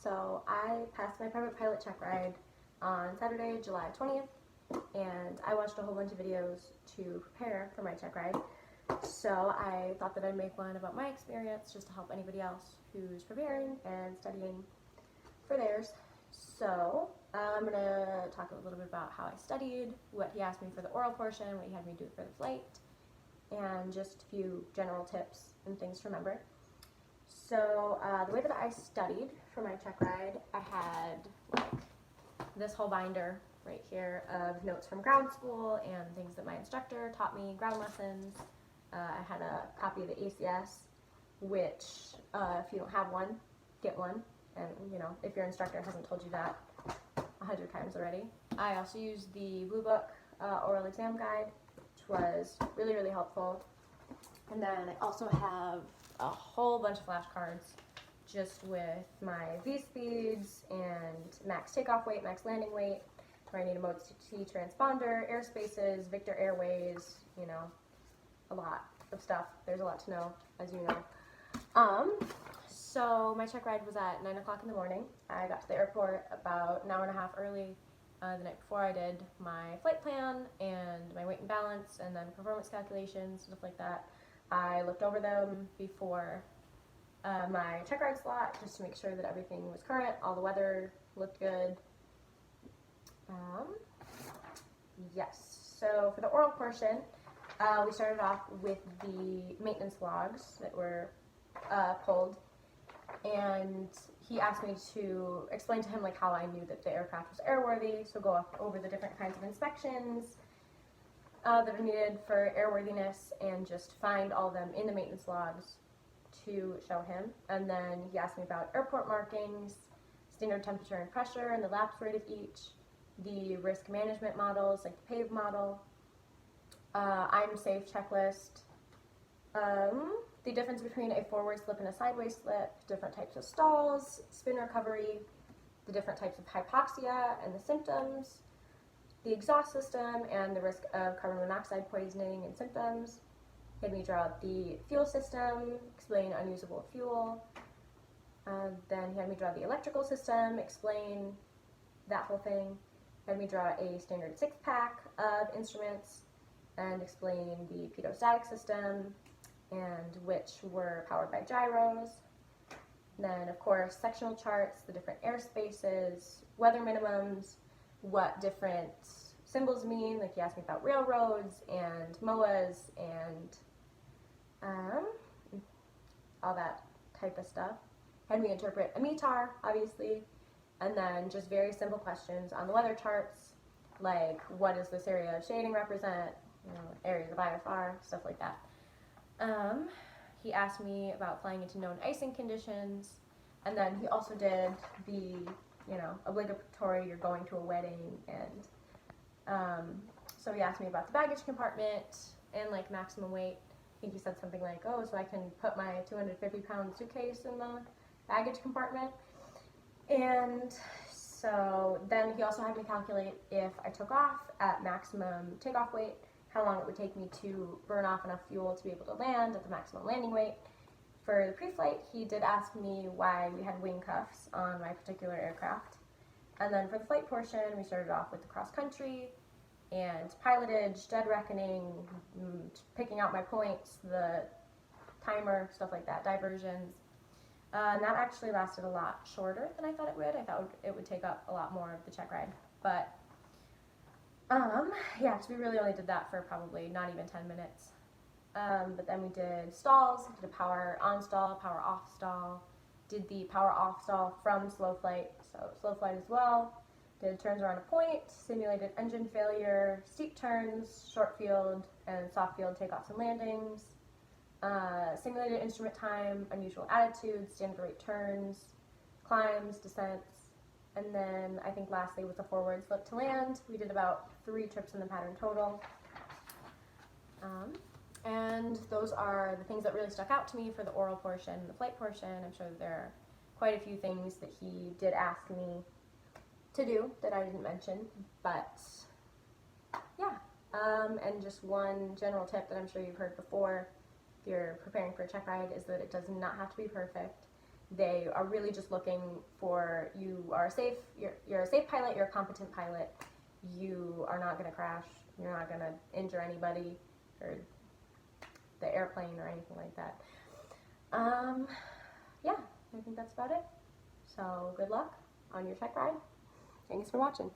So I passed my private pilot check ride on Saturday, July 20th, and I watched a whole bunch of videos to prepare for my check ride. So I thought that I'd make one about my experience just to help anybody else who's preparing and studying for theirs. So I'm going to talk a little bit about how I studied, what he asked me for the oral portion, what he had me do for the flight, and just a few general tips and things to remember. So the way that I studied for my check ride, I had like this whole binder right here of notes from ground school and things that my instructor taught me, ground lessons. I had a copy of the ACS, which if you don't have one, get one. And you know, if your instructor hasn't told you that 100 times already. I also used the Blue Book oral exam guide, which was really, really helpful. And then I also have a whole bunch of flashcards just with my V-speeds and max takeoff weight, max landing weight, where I need a mode T transponder, airspaces, Victor Airways, you know, a lot of stuff. There's a lot to know, as you know. So my check ride was at 9 o'clock in the morning. I got to the airport about an hour and a half early the night before. I did my flight plan and my weight and balance and then performance calculations, stuff like that. I looked over them before my check ride slot just to make sure that everything was current, all the weather looked good. Yes, so for the oral portion, we started off with the maintenance logs that were pulled, and he asked me to explain to him like how I knew that the aircraft was airworthy, so go over the different kinds of inspections that are needed for airworthiness and just find all of them in the maintenance logs to show him. And then he asked me about airport markings, standard temperature and pressure, and the lapse rate of each, the risk management models like the PAVE model, I'm safe checklist, the difference between a forward slip and a sideways slip, different types of stalls, spin recovery, the different types of hypoxia and the symptoms, the exhaust system and the risk of carbon monoxide poisoning and symptoms. He had me draw out the fuel system, explain unusable fuel. Then he had me draw the electrical system, explain that whole thing. He had me draw a standard 6-pack of instruments and explain the pedostatic system and which were powered by gyros. Then, of course, sectional charts, the different airspaces, weather minimums, what different symbols mean, like he asked me about railroads and MOAs and all that type of stuff. Had me interpret a METAR, obviously, and then just very simple questions on the weather charts, like what does this area of shading represent, you know, areas of IFR, stuff like that. He asked me about flying into known icing conditions, and then he also did the, you know, obligatory, you're going to a wedding, and so he asked me about the baggage compartment and like maximum weight. I think he said something like, oh, so I can put my 250-pound suitcase in the baggage compartment. And so then he also had me calculate if I took off at maximum takeoff weight, how long it would take me to burn off enough fuel to be able to land at the maximum landing weight. For the pre-flight, he did ask me why we had wing cuffs on my particular aircraft. And then for the flight portion, we started off with the cross-country and pilotage, dead reckoning, picking out my points, the timer, stuff like that, diversions. And that actually lasted a lot shorter than I thought it would. I thought it would take up a lot more of the check ride. But yeah, because we really only did that for probably not even 10 minutes. But then we did stalls, did a power on stall, power off stall, did the power off stall from slow flight, so slow flight as well, did turns around a point, simulated engine failure, steep turns, short field and soft field takeoffs and landings, simulated instrument time, unusual attitudes, standard rate turns, climbs, descents. And then I think lastly was the forward slip to land. We did about 3 trips in the pattern total. And those are the things that really stuck out to me for the oral portion and the flight portion. I'm sure that there are quite a few things that he did ask me to do that I didn't mention, but yeah. And just one general tip that I'm sure you've heard before if you're preparing for a check ride is that it does not have to be perfect. They are really just looking for you are safe, you're a safe pilot, you're a competent pilot, you are not going to crash, you're not going to injure anybody or the airplane or anything like that. Yeah, I think that's about it. So good luck on your check ride. Thanks for watching.